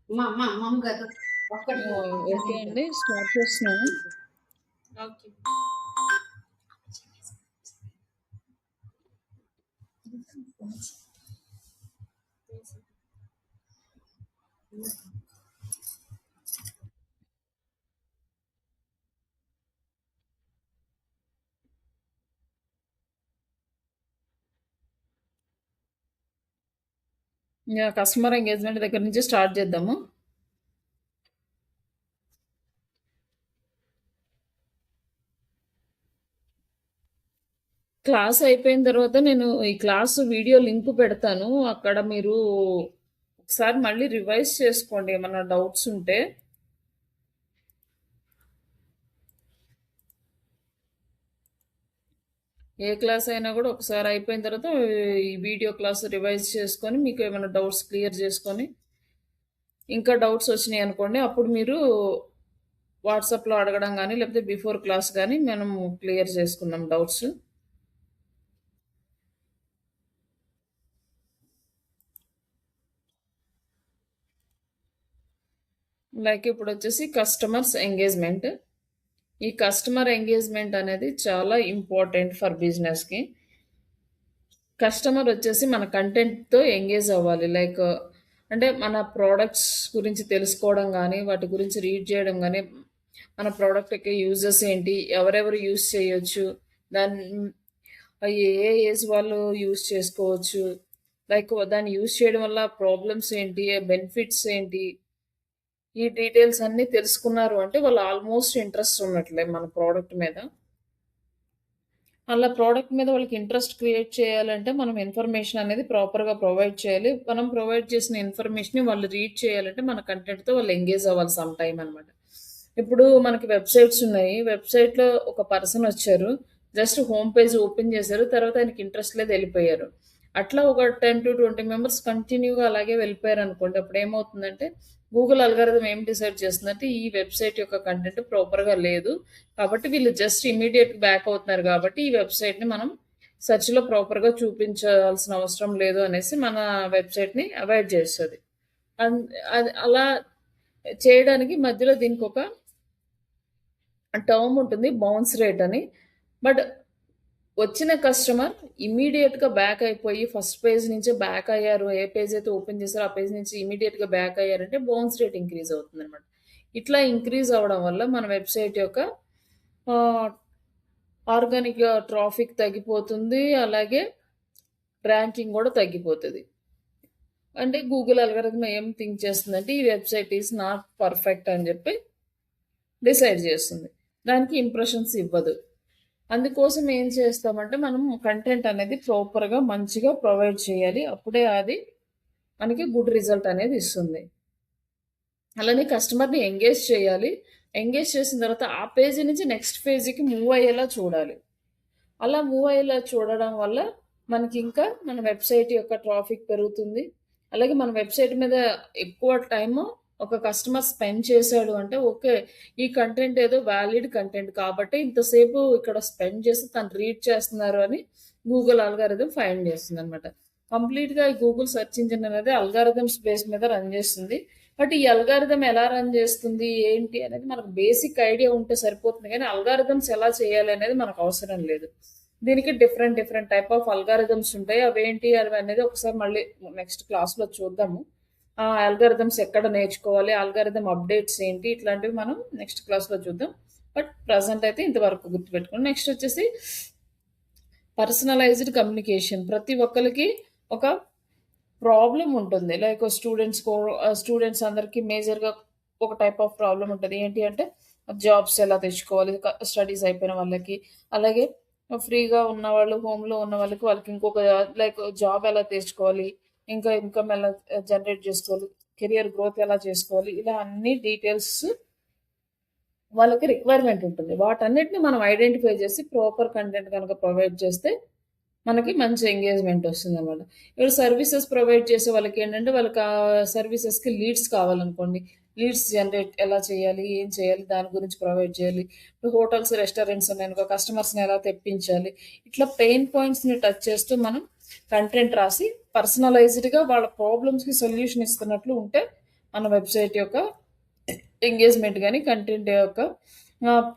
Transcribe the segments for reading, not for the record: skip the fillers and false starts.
మా అమ్మ అమ్మమ్మ గారు ఒక్కటి ఓకే అండి. స్టార్ట్ చేస్తున్నాను. ఓకే. కస్టమర్ ఎంగేజ్‌మెంట్ దగ్గర నుంచి స్టార్ట్ చేద్దాము. క్లాస్ అయిపోయిన తర్వాత నేను ఈ క్లాస్ వీడియో లింక్ పెడతాను. అక్కడ మీరు ఒకసారి మళ్ళీ రివైజ్ చేసుకోండి ఏమన్నా డౌట్స్ ఉంటే. ఏ క్లాస్ అయినా కూడా ఒకసారి అయిపోయిన తర్వాత ఈ వీడియో క్లాస్ రివైజ్ చేసుకొని మీకు ఏమైనా డౌట్స్ క్లియర్ చేసుకొని ఇంకా డౌట్స్ వచ్చినాయి అనుకోండి అప్పుడు మీరు వాట్సాప్‌లో అడగడం గానీ, లేకపోతే బిఫోర్ క్లాస్ గానీ మనం క్లియర్ చేసుకుందాం డౌట్స్. లైక్ ఇప్పుడొచ్చేసి కస్టమర్స్ ఎంగేజ్‌మెంట్. ఈ కస్టమర్ ఎంగేజ్‌మెంట్ అనేది చాలా ఇంపార్టెంట్ ఫర్ బిజినెస్‌కి. కస్టమర్ వచ్చేసి మన కంటెంట్‌తో ఎంగేజ్ అవ్వాలి. లైక్ అంటే మన ప్రొడక్ట్స్ గురించి తెలుసుకోవడం గానీ, వాటి గురించి రీడ్ చేయడం గానీ, మన ప్రొడక్ట్ యొక్క యూజెస్ ఏంటి? ఎవరెవరు యూజ్ చేయొచ్చు? దాన్ని ఏ ఏ ఏజ్ వాళ్ళు యూజ్ చేసుకోవచ్చు? లైక్ దాన్ని యూజ్ చేయడం వల్ల ప్రాబ్లమ్స్ ఏంటి? బెనిఫిట్స్ ఏంటి? ఈ డీటెయిల్స్ అన్నీ తెలుసుకున్నారు అంటే వాళ్ళు ఆల్మోస్ట్ ఇంట్రెస్ట్ ఉన్నట్లే మన ప్రోడక్ట్ మీద. అలా ప్రోడక్ట్ మీద వాళ్ళకి ఇంట్రెస్ట్ క్రియేట్ చేయాలంటే మనం ఇన్ఫర్మేషన్ అనేది ప్రాపర్‌గా ప్రొవైడ్ చేయాలి. మనం ప్రొవైడ్ చేసిన ఇన్ఫర్మేషన్‌ని వాళ్ళు రీడ్ చేయాలంటే మన కంటెంట్‌తో వాళ్ళు ఎంగేజ్ అవ్వాలి సమ్ టైమ్ అనమాట. ఇప్పుడు మనకి వెబ్‌సైట్స్ ఉన్నాయి. వెబ్‌సైట్‌లో ఒక పర్సన్ వచ్చారు. జస్ట్ హోమ్ పేజ్ ఓపెన్ చేశారు. తర్వాత ఆయనకి ఇంట్రెస్ట్ లేదు ఎళ్ళిపోయారు. అట్లా ఒక 10-20 మెంబర్స్ కంటిన్యూగా అలాగే వెళ్ళిపోయారనుకోండి. అప్పుడేమవుతుందంటే గూగుల్ అల్గారిథం ఏం డిసైడ్ చేస్తుందంటే ఈ వెబ్‌సైట్ యొక్క కంటెంట్ ప్రాపర్‌గా లేదు. కాబట్టి వీళ్ళు జస్ట్ ఇమ్మీడియేట్ బ్యాక్ అవుతున్నారు కాబట్టి ఈ వెబ్‌సైట్‌ని మనం సెర్చ్‌లో ప్రాపర్‌గా చూపించాల్సిన అవసరం లేదు అనేసి మన వెబ్‌సైట్‌ని అవాయిడ్ చేస్తది. అన్ అది అలా చేయడానికి మధ్యలో దీనికొక టర్మ్ ఉంటుంది బౌన్స్ రేట్ అని. బట్ వచ్చిన కస్టమర్ ఇమ్మీడియేట్‌గా బ్యాక్ అయిపోయి ఫస్ట్ పేజ్ నుంచే బ్యాక్ అయ్యారు. ఏ పేజ్ అయితే ఓపెన్ చేసారో ఆ పేజ్ నుంచి ఇమ్మీడియేట్‌గా బ్యాక్ అయ్యారంటే బౌన్స్ రేట్ ఇంక్రీజ్ అవుతుందనమాట. ఇట్లా ఇంక్రీజ్ అవ్వడం వల్ల మన వెబ్‌సైట్ యొక్క ఆహ్, ఆర్గానిక్ ట్రాఫిక్ తగ్గిపోతుంది. అలాగే ర్యాంకింగ్ గూడా తగ్గిపోతది. అంటే గూగుల్ అల్గారిథం ఏం థింక్ చేస్తుందంటే ఈ వెబ్‌సైట్ ఈస్ నాట్ పర్ఫెక్ట్ అని జెప్పి డిసైడ్ చేస్తుంది. దానికి ఇంప్రెషన్స్ ఇవ్వదు. అందుకోసం ఏం చేస్తామంటే మనం కంటెంట్ అనేది ప్రాపర్‌గా మంచిగా ప్రొవైడ్ చేయాలి. అప్పుడే అది మనకి గుడ్ రిజల్ట్ అనేది ఇస్తుంది. అలానే కస్టమర్‌ని ఎంగేజ్ చేయాలి. ఎంగేజ్ చేసిన తర్వాత ఆ పేజీ నుంచి నెక్స్ట్ పేజీకి మూవ్ అయ్యేలా చూడాలి. అలా మూవ్ అయ్యేలా చూడడం వల్ల మనకింకా మన వెబ్‌సైట్ యొక్క ట్రాఫిక్ పెరుగుతుంది. అలాగే మన వెబ్‌సైట్ మీద ఎక్కువ టైము ఒక కస్టమర్ స్పెండ్ చేశాడు అంటే ఓకే. ఈ కంటెంట్ ఏదో వాలిడ్ కంటెంట్ కాబట్టి ఇంతసేపు ఇక్కడ స్పెండ్ చేసి తను రీడ్ చేస్తున్నారు అని గూగుల్ అల్గారిథం ఫైండ్ చేస్తుందనమాట. కంప్లీట్‌గా ఈ గూగుల్ సెర్చ్ ఇంజిన్ అనేది అల్గారిథమ్స్ బేస్ మీద రన్ చేస్తుంది. బట్ ఈ అల్గారిథం ఎలా రన్ చేస్తుంది? ఏంటి? అనేది మనకు బేసిక్ ఐడియా ఉంటే సరిపోతుంది గానీ అల్గారిథమ్స్ ఎలా చేయాలి అనేది మనకు అవసరం లేదు. దీనికి different different type of algorithms ఉంటాయి. అవేంటి అనేది ఒకసారి మళ్ళీ నెక్స్ట్ క్లాస్‌లో చూద్దాము. ఆ అల్గారిథమ్స్ ఎక్కడ నేర్చుకోవాలి? అల్గారిథమ్ అప్డేట్స్ ఏంటి? ఇట్లాంటివి మనం నెక్స్ట్ క్లాస్‌లో చూద్దాం. బట్ ప్రెజెంట్ అయితే ఇంతవరకు గుర్తుపెట్టుకోండి. నెక్స్ట్ వచ్చేసి పర్సనలైజ్డ్ కమ్యూనికేషన్. ప్రతి ఒక్కళ్ళకి ఒక ప్రాబ్లమ్ ఉంటుంది. లైక్ స్టూడెంట్స్ అందరికి మేజర్‌గా ఒక టైప్ ఆఫ్ ప్రాబ్లమ్ ఉంటది. ఏంటి అంటే జాబ్స్ ఎలా తెచ్చుకోవాలి? స్టడీస్ అయిపోయిన వాళ్ళకి. అలాగే ఫ్రీగా ఉన్నవాళ్ళు, హోమ్‌లో ఉన్న వాళ్ళకి ఇంకొక లైక్ జాబ్ ఎలా తెచ్చుకోవాలి? ఇంకా ఇన్‌కమ్ ఎలా జనరేట్ చేసుకోవాలి? కెరియర్ గ్రోత్ ఎలా చేసుకోవాలి? ఇలా అన్ని డీటెయిల్స్ వాళ్ళకి రిక్వైర్‌మెంట్ ఉంటుంది. వాటన్నిటిని మనం ఐడెంటిఫై చేసి ప్రాపర్ కంటెంట్ గనక ప్రొవైడ్ చేస్తే మనకి మంచి ఎంగేజ్‌మెంట్ వస్తుందనమాట. ఇప్పుడు సర్వీసెస్ ప్రొవైడ్ చేసే వాళ్ళకేంటంటే వాళ్ళకి ఆ సర్వీసెస్‌కి లీడ్స్ కావాలనుకోండి. లీడ్స్ జనరేట్ ఎలా చేయాలి? ఏం చేయాలి? దాని గురించి ప్రొవైడ్ చేయాలి. ఇప్పుడు హోటల్స్, రెస్టారెంట్స్ ఉన్నాయనుకో కస్టమర్స్‌ని ఎలా తెప్పించాలి? ఇట్లా పెయిన్ పాయింట్స్‌ని టచ్ చేస్తూ మనం కంటెంట్ రాసి పర్సనలైజ్డ్‌గా వాళ్ళ ప్రాబ్లమ్స్‌కి సొల్యూషన్ ఇస్తున్నట్లు ఉంటే మన వెబ్‌సైట్ యొక్క ఎంగేజ్‌మెంట్ గాని, కంటెంట్ యొక్క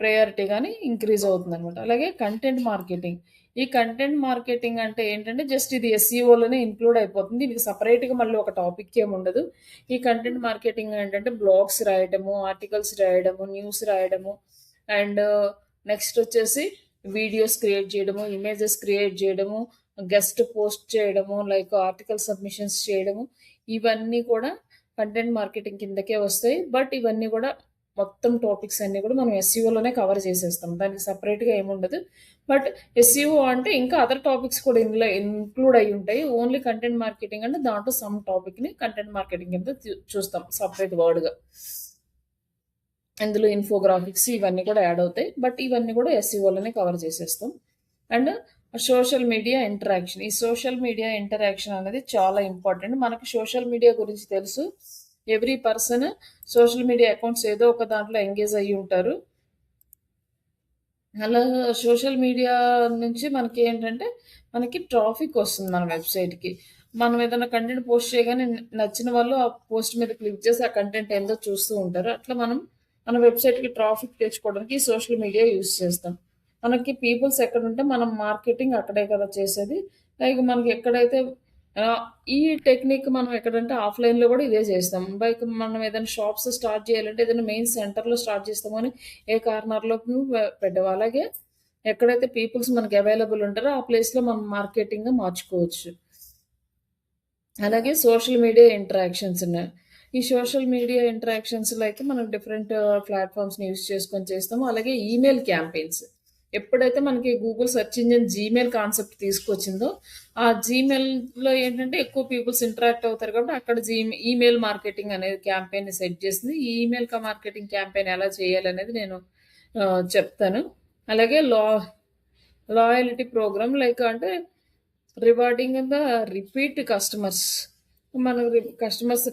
ప్రయారిటీ గాని ఇంక్రీజ్ అవుతుందనమాట. అలాగే కంటెంట్ మార్కెటింగ్. ఈ కంటెంట్ మార్కెటింగ్ అంటే ఏంటంటే జస్ట్ ఇది ఎస్‌ఈఓలోనే ఇంక్లూడ్ అయిపోతుంది. దీనికి సెపరేట్‌గా మళ్ళీ ఒక టాపిక్ ఏముండదు. ఈ కంటెంట్ మార్కెటింగ్ ఏంటంటే బ్లాగ్స్ రాయడము, ఆర్టికల్స్ రాయడము, న్యూస్ రాయడము అండ్ నెక్స్ట్ వచ్చేసి వీడియోస్ క్రియేట్ చేయడము, ఇమేజెస్ క్రియేట్ చేయడము, గెస్ట్ పోస్ట్ చేయడము, లైక్ ఆర్టికల్ సబ్మిషన్స్ చేయడము, ఇవన్నీ కూడా కంటెంట్ మార్కెటింగ్ కిందకే వస్తాయి. బట్ ఇవన్నీ కూడా మొత్తం టాపిక్స్ అన్నీ కూడా మనం ఎస్‌ఈఓలోనే కవర్ చేసేస్తాం. దానికి సెపరేట్‌గా ఏముండదు. బట్ ఎస్‌ఈఓ అంటే ఇంకా అదర్ టాపిక్స్ కూడా ఇందులో ఇంక్లూడ్ అయ్యి ఉంటాయి. ఓన్లీ కంటెంట్ మార్కెటింగ్ అంటే దాంట్లో సమ్ టాపిక్‌ని కంటెంట్ మార్కెటింగ్ కింద చూస్తాం సెపరేట్ వర్డ్‌గా. ఇందులో ఇన్ఫోగ్రాఫిక్స్ ఇవన్నీ కూడా యాడ్ అవుతాయి. బట్ ఇవన్నీ కూడా ఎస్‌ఈఓలోనే కవర్ చేసేస్తాం. And social media interaction. ఈ సోషల్ మీడియా ఇంటరాక్షన్ అనేది చాలా ఇంపార్టెంట్. మనకు సోషల్ మీడియా గురించి తెలుసు. Every person social media accounts ఏదో ఒక దాంట్లో ఎంగేజ్ అయ్యి ఉంటారు. అలా సోషల్ మీడియా నుంచి మనకేంటంటే, మనకి ట్రాఫిక్ వస్తుంది మన వెబ్‌సైట్‌కి. మనం ఏదైనా కంటెంట్ పోస్ట్ చేయగానే నచ్చిన వాళ్ళు ఆ పోస్ట్ మీద క్లిక్ చేసి ఆ కంటెంట్ ఏందో చూస్తూ ఉంటారు. అట్లా మనం మన వెబ్‌సైట్‌కి ట్రాఫిక్ తెచ్చుకోవడానికి సోషల్ మీడియా యూజ్ చేస్తాం. మనకి పీపుల్స్ ఎక్కడుంటే మనం మార్కెటింగ్ అక్కడే కదా చేసేది. లైక్ మనకి ఎక్కడైతే ఈ టెక్నిక్ మనం ఎక్కడంటే ఆఫ్‌లైన్‌లో కూడా ఇదే చేస్తాం. లైక్ మనం ఏదైనా షాప్స్ స్టార్ట్ చేయాలంటే ఏదైనా మెయిన్ సెంటర్‌లో స్టార్ట్ చేస్తాం గానీ ఏ కార్నర్‌లోకి పెట్టవు. అలాగే ఎక్కడైతే పీపుల్స్ మనకి అవైలబుల్ ఉంటారో ఆ ప్లేస్‌లో మనం మార్కెటింగ్‌గా మార్చుకోవచ్చు. అలాగే సోషల్ మీడియా ఇంటరాక్షన్స్ ఉన్నాయి. ఈ సోషల్ మీడియా ఇంటరాక్షన్స్‌లో అయితే మనం డిఫరెంట్ ప్లాట్‌ఫార్మ్స్‌ని యూజ్ చేసుకొని చేస్తాము. అలాగే ఈమెయిల్ క్యాంపెయిన్స్. ఎప్పుడైతే మనకి Google search engine Gmail concept తీసుకొచ్చిందో, ఆ జీమెయిల్‌లో ఏంటంటే ఎక్కువ పీపుల్స్ ఇంటరాక్ట్ అవుతారు కాబట్టి అక్కడ ఈమెయిల్ మార్కెటింగ్ అనేది క్యాంపెయిన్‌ని సెట్ చేసింది. ఈ ఈమెయిల్ మార్కెటింగ్ క్యాంపెయిన్ ఎలా చేయాలనేది నేను చెప్తాను. అలాగే లాయల్టీ ప్రోగ్రామ్ లైక్ అంటే రివార్డింగ్ ద రిపీట్ కస్టమర్స్. మన కస్టమర్స్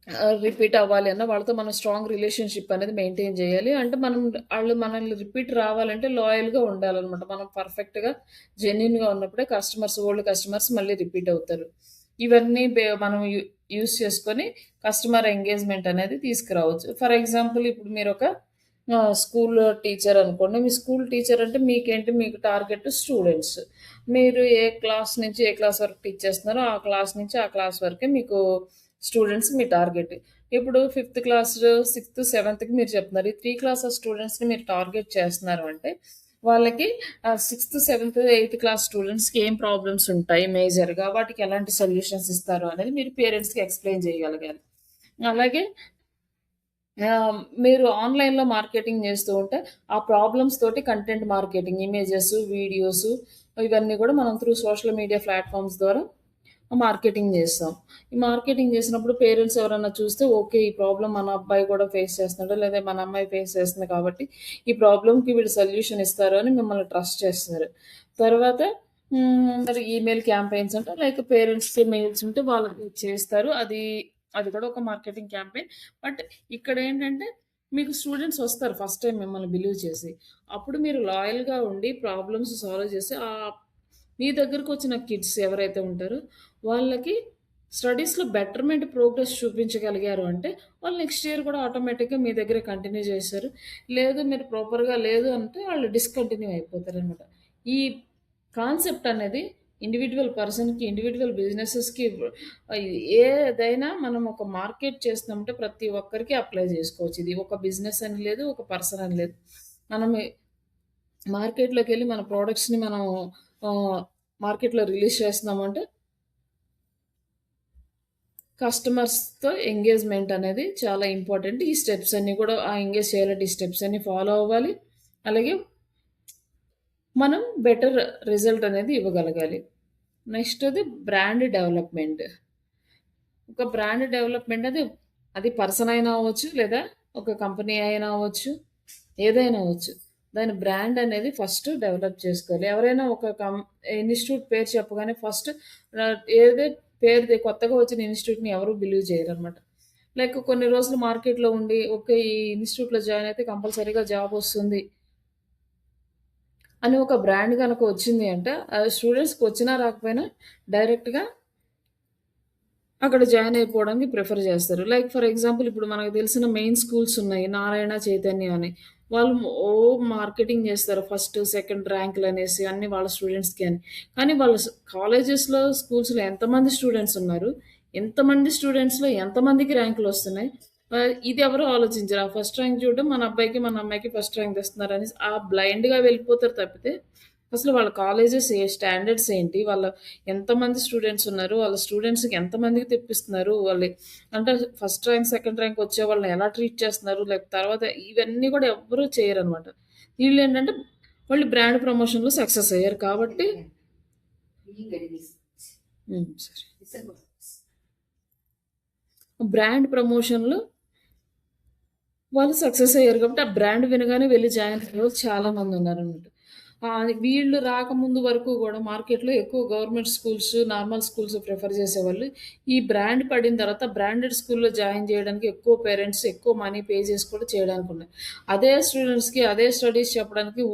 ఆహ్, రిపీట్ అవ్వాలి అన్న వాళ్ళతో మనం స్ట్రాంగ్ రిలేషన్‌షిప్ అనేది మెయింటైన్ చేయాలి. అంటే మనం ఆళ్ళు మనల్ని రిపీట్ రావాలంటే లాయల్‌గా ఉండాలనమాట. మనం పర్ఫెక్ట్‌గా, జెన్యూన్‌గా ఉన్నప్పుడే ఓల్డ్ కస్టమర్స్ మళ్ళీ రిపీట్ అవుతారు. ఇవన్నీ మనం యూజ్ చేసుకొని కస్టమర్ ఎంగేజ్‌మెంట్ అనేది తీసుకురావచ్చు. ఫర్ ఎగ్జాంపుల్ ఇప్పుడు మీరొక స్కూల్ టీచర్ అనుకోండి. మీ స్కూల్ టీచర్ అంటే మీకేంటి మీకు టార్గెట్ స్టూడెంట్స్. మీరు ఏ క్లాస్ నుంచి ఏ క్లాస్ వరకు టీచ్ చేస్తున్నారో ఆ క్లాస్ నుంచి ఆ క్లాస్ వరకే మీకు స్టూడెంట్స్ మీ టార్గెట్. ఇప్పుడు ఫిఫ్త్ క్లాస్, సిక్స్త్, సెవెంత్‌కి మీరు చెప్తున్నారు. ఈ 3 క్లాసెస్ స్టూడెంట్స్‌ని మీరు టార్గెట్ చేస్తున్నారు అంటే, వాళ్ళకి సిక్స్త్, సెవెంత్, ఎయిత్ క్లాస్ స్టూడెంట్స్‌కి ఏం ప్రాబ్లమ్స్ ఉంటాయి మేజర్‌గా, వాటికి ఎలాంటి సొల్యూషన్స్ ఇస్తారు అనేది మీరు పేరెంట్స్‌కి ఎక్స్‌ప్లెయిన్ చేయగలగాలి. అలాగే మీరు ఆన్‌లైన్‌లో మార్కెటింగ్ చేస్తూ ఉంటే, ఆ ప్రాబ్లమ్స్ తోటి కంటెంట్ మార్కెటింగ్, ఇమేజెస్, వీడియోస్ ఇవన్నీ కూడా మనం త్రూ సోషల్ మీడియా ప్లాట్‌ఫార్మ్స్ ద్వారా మార్కెటింగ్ చేస్తాం. ఈ మార్కెటింగ్ చేసినప్పుడు పేరెంట్స్ ఎవరన్నా చూస్తే ఓకే. ఈ ప్రాబ్లమ్ మన అబ్బాయి కూడా ఫేస్ చేస్తున్నాడు. లేదా మన అమ్మాయి ఫేస్ చేస్తుంది కాబట్టి, ఈ ప్రాబ్లమ్‌కి వీళ్ళు సొల్యూషన్ ఇస్తారు అని మిమ్మల్ని ట్రస్ట్ చేస్తారు. తర్వాత మరి ఈమెయిల్ క్యాంపెయిన్స్ అంటే లైక్ పేరెంట్స్‌కి మెయిల్స్ ఉంటే వాళ్ళకి చేస్తారు. అది కూడా ఒక మార్కెటింగ్ క్యాంపెయిన్. బట్ ఇక్కడేంటంటే మీకు స్టూడెంట్స్ వస్తారు ఫస్ట్ టైమ్ మిమ్మల్ని బిలీవ్ చేసి. అప్పుడు మీరు లాయల్‌గా ఉండి ప్రాబ్లమ్స్ సాల్వ్ చేసి మీ దగ్గరకొచ్చిన కిడ్స్ ఎవరైతే ఉంటారో వాళ్ళకి స్టడీస్‌లో బెటర్‌మెంట్ ప్రోగ్రెస్ చూపించగలిగారు అంటే, వాళ్ళు నెక్స్ట్ ఇయర్ కూడా ఆటోమేటిక్‌గా మీ దగ్గరే కంటిన్యూ చేశారు. లేదు మీరు ప్రాపర్‌గా లేదు అంటే వాళ్ళు డిస్కంటిన్యూ అయిపోతారనమాట. ఈ కాన్సెప్ట్ అనేది ఇండివిడ్యువల్ పర్సన్‌కి, ఇండివిడ్యువల్ బిజినెసెస్‌కి ఏదైనా మనం ఒక మార్కెట్ చేస్తున్నామంటే ప్రతి ఒక్కరికి అప్లై చేసుకోవచ్చు. ఇది ఒక బిజినెస్ అని లేదు, ఒక పర్సన్ అని లేదు. మనం మార్కెట్‌లోకెళ్ళి మన ప్రొడక్ట్స్‌ని మనం ఆహ్, మార్కెట్‌లో రిలీజ్ చేస్తున్నామంటే కస్టమర్స్‌తో ఎంగేజ్‌మెంట్ అనేది చాలా ఇంపార్టెంట్. ఈ స్టెప్స్ అన్నీ కూడా ఎంగేజ్ చేయాలంటే ఈ స్టెప్స్ అన్నీ ఫాలో అవ్వాలి. అలాగే మనం బెటర్ రిజల్ట్ అనేది ఇవ్వగలగాలి. నెక్స్ట్‌ది బ్రాండ్ డెవలప్‌మెంట్. ఒక బ్రాండ్ డెవలప్‌మెంట్ అది పర్సన్ అయినా అవ్వచ్చు, లేదా ఒక కంపెనీ అయినా అవ్వచ్చు, ఏదైనా అవ్వచ్చు. దాని బ్రాండ్ అనేది ఫస్ట్ డెవలప్ చేసుకోవాలి. ఎవరైనా ఒక ఇన్‌స్టిట్యూట్ పేరు చెప్పగానే ఫస్ట్ ఏదే పేరుది కొత్తగా వచ్చిన ఇన్‌స్టిట్యూట్‌ని ఎవరు బిలీవ్ చేయరనమాట. లైక్ కొన్ని రోజులు మార్కెట్‌లో ఉండి, ఓకే. ఈ ఇన్‌స్టిట్యూట్‌లో జాయిన్ అయితే కంపల్సరీగా జాబ్ వస్తుంది అని ఒక బ్రాండ్ గనక వచ్చింది అంటే, అది స్టూడెంట్స్‌కి వచ్చినా రాకపోయినా డైరెక్ట్‌గా అక్కడ జాయిన్ అయిపోవడానికి ప్రిఫర్ చేస్తారు. లైక్ ఫర్ ఎగ్జాంపుల్ ఇప్పుడు మనకు తెలిసిన మెయిన్ స్కూల్స్ ఉన్నాయి. నారాయణ, చైతన్య అని. వాళ్ళు మార్కెటింగ్ చేస్తారు. ఫస్ట్, సెకండ్ ర్యాంకులనేసి అన్నీ వాళ్ళ స్టూడెంట్స్‌కి అని. కానీ వాళ్ళ కాలేజెస్‌లో, స్కూల్స్‌లో ఎంతమంది స్టూడెంట్స్ ఉన్నారు? ఎంతమంది స్టూడెంట్స్‌లో ఎంతమందికి ర్యాంకులొస్తున్నాయి? ఇది ఎవరు ఆలోచించరు. ఆ ఫస్ట్ ర్యాంక్ చూడడం మన అబ్బాయికి, మన అమ్మాయికి ఫస్ట్ ర్యాంక్ తెస్తున్నారనేసి ఆ బ్లైండ్‌గా వెళ్ళిపోతారు తప్పితే, అసలు వాళ్ళ కాలేజెస్ స్టాండర్డ్స్ ఏంటి? వాళ్ళ ఎంతమంది స్టూడెంట్స్ ఉన్నారు? వాళ్ళ స్టూడెంట్స్‌కి ఎంతమందికి తెప్పిస్తున్నారు? అంటే ఫస్ట్ ర్యాంక్, సెకండ్ ర్యాంక్ వచ్చే వాళ్ళని ఎలా ట్రీట్ చేస్తున్నారు? తర్వాత ఇవన్నీ కూడా ఎవ్వరు చేయరనమాట. వీళ్ళేంటంటే వాళ్ళు బ్రాండ్ ప్రమోషన్‌లో సక్సెస్ అయ్యారు కాబట్టి సరే. బ్రాండ్ ప్రమోషన్‌లో వాళ్ళు సక్సెస్ అయ్యారు కాబట్టి, ఆ బ్రాండ్ వినగానే వెళ్లి జాయిన్ అయ్యేవాళ్ళు చాలా మందున్నారనమాట. వీళ్ళు రాకముందు వరకు గూడా మార్కెట్‌లో ఎక్కువ government schools, normal schools prefer చేసేవాళ్ళు. ఈ బ్రాండ్ పడిన తర్వాత బ్రాండెడ్ స్కూల్‌లో జాయిన్ జేయడానికి ఎక్కువ పేరెంట్స్ ఎక్కువ మనీ పే చేసి కూడా చేయడానికున్నాయి. అదే స్టూడెంట్స్‌కి అదే స్టడీస్ చెప్పడానికి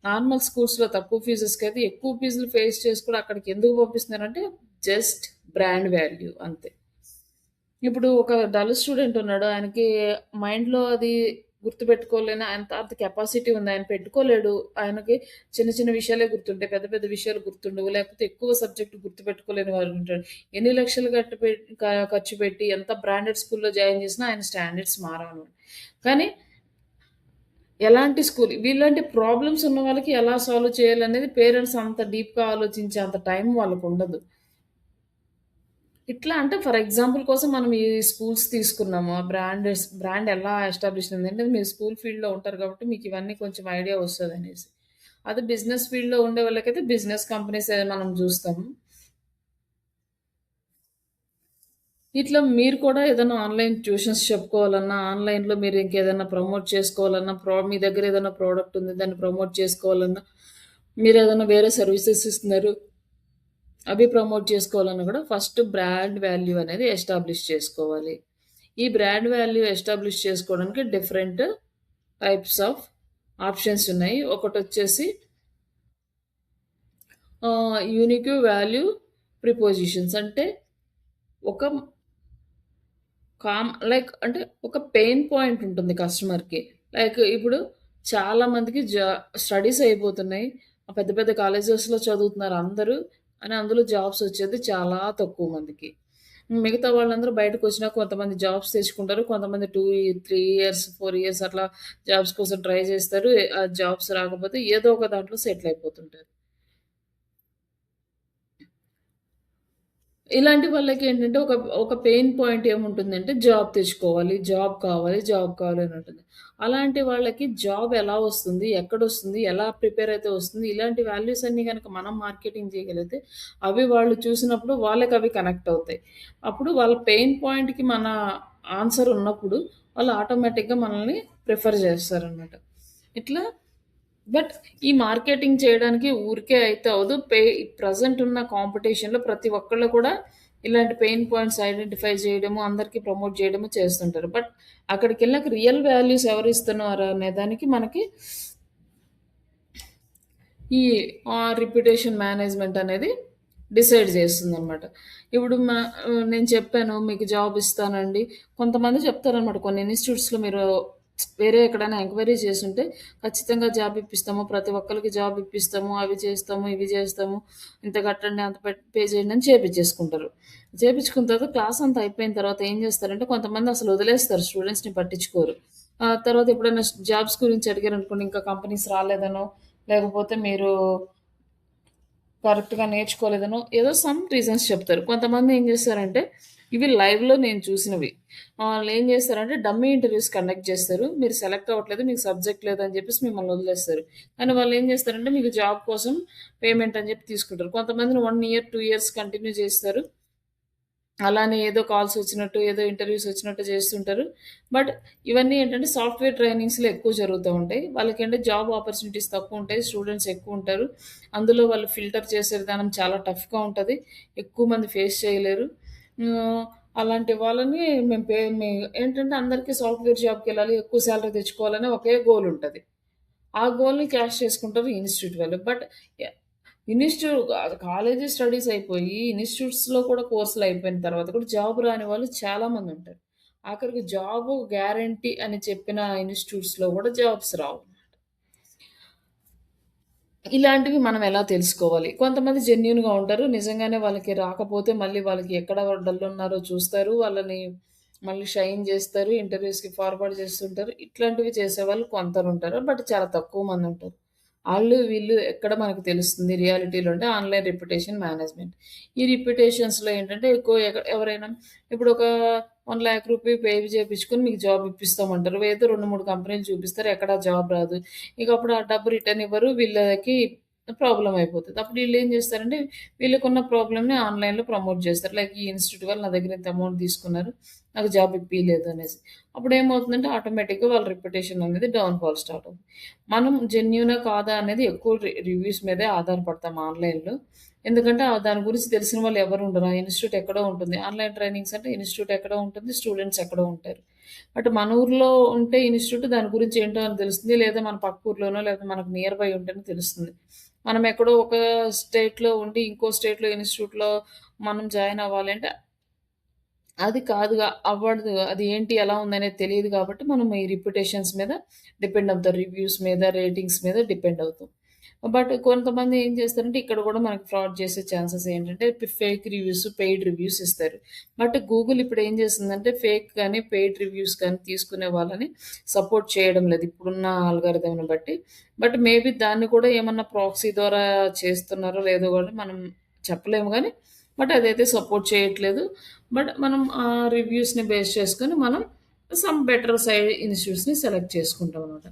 నార్మల్ స్కూల్స్‌లో తక్కువ ఫీజెస్‌కైతే ఎక్కువ ఫీజులు ఫేస్ చేసి కూడా అక్కడికి ఎందుకు పంపిస్తున్నారంటే జస్ట్ బ్రాండ్ వాల్యూ అంతే. ఇప్పుడు ఒక డల్ స్టూడెంట్ ఉన్నాడు. ఆయనకి మైండ్‌లో అది గుర్తుపెట్టుకోలేని అంత అంత కెపాసిటీ ఉంది. ఆయన పెట్టుకోలేడు. ఆయనకి చిన్న చిన్న విషయాలే గుర్తుంటాయి. పెద్ద పెద్ద విషయాలు గుర్తుండవు. లేకపోతే ఎక్కువ సబ్జెక్ట్ గుర్తుపెట్టుకోలేని వాడు ఉంటాడు. ఎన్ని లక్షలు కట్టి ఖర్చు పెట్టి ఎంత బ్రాండెడ్ స్కూల్‌లో జాయిన్ చేసినా ఆయన స్టాండర్డ్స్ మారవనమాట. కానీ ఎలాంటి స్కూల్ వీళ్ళంటి ప్రాబ్లమ్స్ ఉన్న వాళ్ళకి ఎలా సాల్వ్ చేయాలనేది పేరెంట్స్ అంత డీప్‌గా ఆలోచించే అంత టైం వాళ్ళకుండదు. ఇట్లా అంటే ఫర్ ఎగ్జాంపుల్ కోసం మనం ఈ స్కూల్స్ తీసుకున్నాము. ఆ బ్రాండ్ ఎలా ఎస్టాబ్లిష్ అయిందంటే మీరు స్కూల్ ఫీల్డ్‌లో ఉంటారు కాబట్టి మీకు ఇవన్నీ కొంచెం ఐడియా వస్తదనేసి. అదే బిజినెస్ ఫీల్డ్‌లో ఉండే వాళ్ళకైతే బిజినెస్ కంపెనీసే మనం జూస్తాము. ఇట్లా మీరు కూడా ఏదైనా ఆన్‌లైన్ ట్యూషన్స్ చెప్పుకోవాలన్నా, ఆన్‌లైన్‌లో మీరు ఇంకేదైనా ప్రమోట్ చేసుకోవాలన్నా, మీ దగ్గర ఏదైనా ప్రొడక్ట్ ఉంది దాన్ని ప్రమోట్ చేసుకోవాలన్నా, మీరేదైనా వేరే సర్వీసెస్ ఇస్తున్నారు. అవి ప్రమోట్ చేసుకోవాలన్నా కూడా ఫస్ట్ బ్రాండ్ వాల్యూ అనేది ఎస్టాబ్లిష్ చేసుకోవాలి. ఈ బ్రాండ్ వాల్యూ ఎస్టాబ్లిష్ చేసుకోవడానికి డిఫరెంట్ టైప్స్ ఆఫ్ ఆప్షన్స్ ఉన్నాయి. ఒకటొచ్చేసి యూనిక్ వాల్యూ ప్రిపోజిషన్స్ అంటే ఒక లైక్ అంటే ఒక పెయిన్ పాయింట్ ఉంటుంది కస్టమర్‌కి. లైక్ ఇప్పుడు చాలా మందికి స్టడీస్ అయిపోతున్నాయి. పెద్ద పెద్ద కాలేజెస్‌లో చదువుతున్నారు అందరూ. అందులో జాబ్స్ వచ్చేది చాలా తక్కువ మందికి. మిగతా వాళ్ళందరూ బయటకొచ్చినా కొంతమంది జాబ్స్ తెచ్చుకుంటారు. కొంతమంది 3 ఇయర్స్, 4 ఇయర్స్ అట్లా జాబ్స్ కోసం ట్రై చేస్తారు. ఆ జాబ్స్ రాకపోతే ఏదో ఒక దాంట్లో సెటిల్ అయిపోతుంటారు. ఇలాంటి వాళ్ళకేంటంటే ఒక పెయిన్ పాయింట్ ఏముంటుందంటే జాబ్ తెచ్చుకోవాలి, జాబ్ కావాలి, జాబ్ కావాలి అని ఉంటుంది. అలాంటి వాళ్ళకి జాబ్ ఎలా వస్తుంది? ఎక్కడొస్తుంది? ఎలా ప్రిపేర్ అయితే వస్తుంది? ఇలాంటి వాల్యూస్ అన్నీ గనక మనం మార్కెటింగ్ చేయగలిగితే అవి వాళ్ళు చూసినప్పుడు వాళ్ళకవి కనెక్ట్ అవుతాయి. అప్పుడు వాళ్ళ పెయిన్ పాయింట్‌కి మన ఆన్సర్ ఉన్నప్పుడు వాళ్ళు ఆటోమేటిక్‌గా మనల్ని ప్రిఫర్ చేస్తారనమాట. ఇట్లా బట్ ఈ మార్కెటింగ్ చేయడానికి ఊరికే అయితే అవ్వదు. ప్రెజెంట్ ఉన్న కాంపిటీషన్‌లో ప్రతి ఒక్కళ్ళు కూడా ఇలాంటి పెయిన్ పాయింట్స్ ఐడెంటిఫై చేయడము, అందరికి ప్రమోట్ చేయడము చేస్తుంటారు. బట్ అక్కడికెళ్ళాక రియల్ వాల్యూస్ ఎవరిస్తున్నారు అనే దానికి మనకి ఈ రిప్యుటేషన్ మేనేజ్‌మెంట్ అనేది డిసైడ్ చేస్తుందనమాట. ఇప్పుడు నేను చెప్పాను మీకు జాబ్ ఇస్తానండి. కొంతమంది చెప్తారనమాట కొన్ని ఇన్‌స్టిట్యూట్స్‌లో మీరు వేరే ఎక్కడైనా ఎంక్వైరీ చేసుంటే ఖచ్చితంగా జాబ్ ఇప్పిస్తాము. ప్రతి ఒక్కళ్ళకి జాబ్ ఇప్పిస్తాము. అవి చేస్తాము, ఇవి చేస్తాము. ఇంత కట్టండి, అంత పే చేయండి అని చేపిచ్చేసుకుంటారు. చేపిచ్చుకున్న తర్వాత క్లాస్ అంతా అయిపోయిన తర్వాత ఏం చేస్తారంటే కొంతమంది అసలు వదిలేస్తారు స్టూడెంట్స్‌ని పట్టించుకోరు. తర్వాత ఎప్పుడైనా జాబ్స్ గురించి అడిగారనుకోండి ఇంకా కంపెనీస్ రాలేదనో, లేకపోతే మీరు కరెక్ట్‌గా నేర్చుకోలేదనో, ఏదో సమ్ రీజన్స్ చెప్తారు. కొంతమంది ఏం చేస్తారంటే, ఇవి లైవ్‌లో నేను చూసినవి. ఆళ్ళేం చేస్తారంటే, డమ్మీ ఇంటర్వ్యూస్ కండక్ట్ చేస్తారు. మీరు సెలెక్ట్ అవ్వట్లేదు, మీకు సబ్జెక్ట్ లేదని చెప్పేసి మిమ్మల్ని వదిలేస్తారు. కానీ వాళ్ళేం చేస్తారంటే, మీకు జాబ్ కోసం పేమెంట్ అని చెప్పి తీసుకుంటారు. కొంతమందిని 1 ఇయర్, 2 ఇయర్స్ కంటిన్యూ చేస్తారు. అలానే ఏదో కాల్స్ వచ్చినట్టు, ఏదో ఇంటర్వ్యూస్ వచ్చినట్టు చేస్తుంటారు. బట్ ఇవన్నీ ఏంటంటే సాఫ్ట్‌వేర్ ట్రైనింగ్స్‌లో ఎక్కువ జరుగుతా ఉంటాయి. వాళ్ళకేంటే జాబ్ ఆపర్చునిటీస్ తక్కువుంటాయి. స్టూడెంట్స్ ఎక్కువుంటారు. అందులో వాళ్ళు ఫిల్టర్ చేసే విధానం చాలా టఫ్‌గా ఉంటది. ఎక్కువ మంది ఫేస్ చేయలేరు. హ్మ్. అలాంటి వాళ్ళని మేము ఏంటంటే అందరికీ సాఫ్ట్‌వేర్ జాబ్‌కెళ్ళాలి, ఎక్కువ సాలరీ తెచ్చుకోవాలని ఒకే గోల్ ఉంటది. ఆ గోల్‌ని క్యాష్ చేసుకుంటారు ఈ ఇన్‌స్టిట్యూట్ వాళ్ళు. బట్ య కాలేజీ స్టడీస్ అయిపోయి, ఇన్‌స్టిట్యూట్స్‌లో కూడా కోర్సులు అయిపోయిన తర్వాత కూడా జాబ్ రాని వాళ్ళు చాలా మందుంటారు. ఆఖరికి జాబు గ్యారంటీ అని చెప్పిన ఇన్‌స్టిట్యూట్స్‌లో కూడా జాబ్స్ రావు. ఇలాంటివి మనం ఎలా తెలుసుకోవాలి? కొంతమంది జెన్యూన్‌గా ఉంటారు. నిజంగానే వాళ్ళకి రాకపోతే మళ్ళీ వాళ్ళకి ఎక్కడ డల్లున్నారో చూస్తారు. వాళ్ళని మళ్ళీ షైన్ జేస్తారు. ఇంటర్‌వ్యూస్‌కి ఫార్వర్డ్ చేస్తుంటారు. ఇట్లాంటివి చేసేవాళ్ళు కొందరుంటారు. బట్ చాలా తక్కువ మందుంటారు. ఆళ్ళు, వీళ్ళు ఎక్కడ మనకు తెలుస్తుంది రియాలిటీలో అంటే ఆన్‌లైన్ రిప్యుటేషన్ మేనేజ్‌మెంట్. ఈ రిప్యుటేషన్స్‌లో ఏంటంటే ఎక్కువ ఎవరైనా ఇప్పుడు ఒక 1,00,000 పే చేపించుకొని మీకు జాబ్ ఇప్పిస్తామంటారు. ఏదో 2, 3 కంపెనీలు చూపిస్తారు. ఎక్కడ జాబ్ రాదు. ఇక అప్పుడు ఆ డబ్బు రిటర్న్ ఇవ్వరు. వీళ్ళకి ప్రాబ్లమ్ అయిపోతది. అప్పుడు ఈళ్ళేం చేస్తారంటే వీళ్ళకున్న ప్రాబ్లమ్‌ని ఆన్‌లైన్‌లో ప్రమోట్ చేస్తారు. లైక్ ఈ ఇన్‌స్టిట్యూట్ వాళ్ళు నా దగ్గర ఇంత అమౌంట్ తీసుకున్నారు. నాకు జాబ్ ఇప్పియలేదు అనేసి. అప్పుడేమవుతుందంటే ఆటోమేటిక్‌గా వాళ్ళ రిప్యుటేషన్ అనేది డౌన్ ఫాల్ స్టార్ట్ అవుతుంది. మనం జెన్యూనా కాదా అనేది ఎక్కువ రివ్యూస్ మీదే ఆధారపడతాం ఆన్‌లైన్‌లో. ఎందుకంటే దాని గురించి తెలిసిన వాళ్ళు ఎవరు ఉండరు. ఆ ఇన్‌స్టిట్యూట్ ఎక్కడో ఉంటుంది. ఆన్‌లైన్ ట్రైనింగ్స్ అంటే ఇన్‌స్టిట్యూట్ ఎక్కడో ఉంటుంది. స్టూడెంట్స్ ఎక్కడో ఉంటారు. బట్ మన ఊర్లో ఉంటే ఇన్‌స్టిట్యూట్ దాని గురించి ఏంటో అని తెలుస్తుంది. లేదా మన పక్క ఊర్లోనో లేదా మనకు నియర్ బై ఉంటేనే తెలుస్తుంది. మనం ఎక్కడో ఒక స్టేట్‌లో ఉండి ఇంకో స్టేట్‌లో ఇన్‌స్టిట్యూట్‌లో మనం జాయిన్ అవ్వాలంటే అది కాదుగా అవ్వదు. అది ఏంటి, ఎలా ఉందనేది తెలీదు కాబట్టి మనం ఈ రిప్యుటేషన్స్ మీద డిపెండ్ అవుతాం. రివ్యూస్ మీద, రేటింగ్స్ మీద డిపెండ్ అవుతాం. బట్ కొంతమంది ఏం చేస్తారంటే ఇక్కడ కూడా మనకి ఫ్రాడ్ చేసే ఛాన్సెస్ ఏంటంటే ఫేక్ రివ్యూస్, పెయిడ్ రివ్యూస్ ఇస్తారు. బట్ గూగుల్ ఇప్పుడు ఏం చేస్తుందంటే ఫేక్ గాని, పెయిడ్ రివ్యూస్ కానీ తీసుకునే వాళ్ళని సపోర్ట్ చేయడం లేదు ఇప్పుడున్న ఆల్గారిథంని బట్టి. బట్ మేబీ దాన్ని కూడా ఏమన్నా ప్రాక్సీ ద్వారా చేస్తున్నారో లేదో కూడా మనం చెప్పలేము గానీ, బట్ అదైతే సపోర్ట్ చేయట్లేదు. బట్ మనం ఆ రివ్యూస్‌ని బేస్ చేసుకొని మనం బెటర్ ఇన్‌స్టిట్యూట్స్‌ని సెలెక్ట్ చేసుకుంటామనమాట.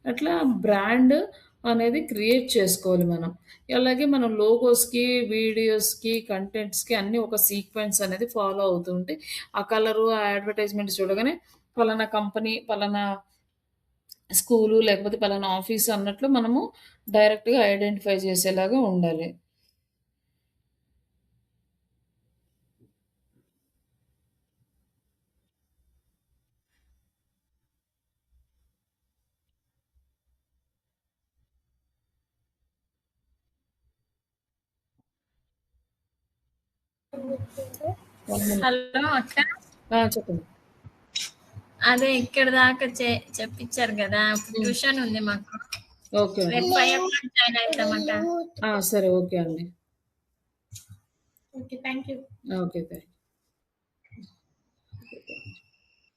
అట్లా బ్రాండ్ అనేది క్రియేట్ చేసుకోవాలి మనం. అలాగే మనం లోగోస్‌కి, వీడియోస్‌కి, కంటెంట్స్‌కి అన్నీ ఒక సీక్వెన్స్ అనేది ఫాలో అవుతూ ఉంటే, ఆ కలరు, ఆ అడ్వర్‌టైజ్‌మెంట్ చూడగానే పలానా కంపెనీ, పలానా స్కూలు లేకపోతే పలానా ఆఫీసు అన్నట్లు మనము డైరెక్ట్‌గా ఐడెంటిఫై చేసేలాగా ఉండాలి. One minute. హలో అక్క. చెప్పండి. అదే ఇక్కడ దాకా చెప్పించారు కదా. ట్యూషన్ ఉంది మాకు. ఓకే. రేపు 5 o'clock జాయిన్ అవుతామక్క. సరే. ఓకే అండి. Okay. Thank you. Okay. Thanks.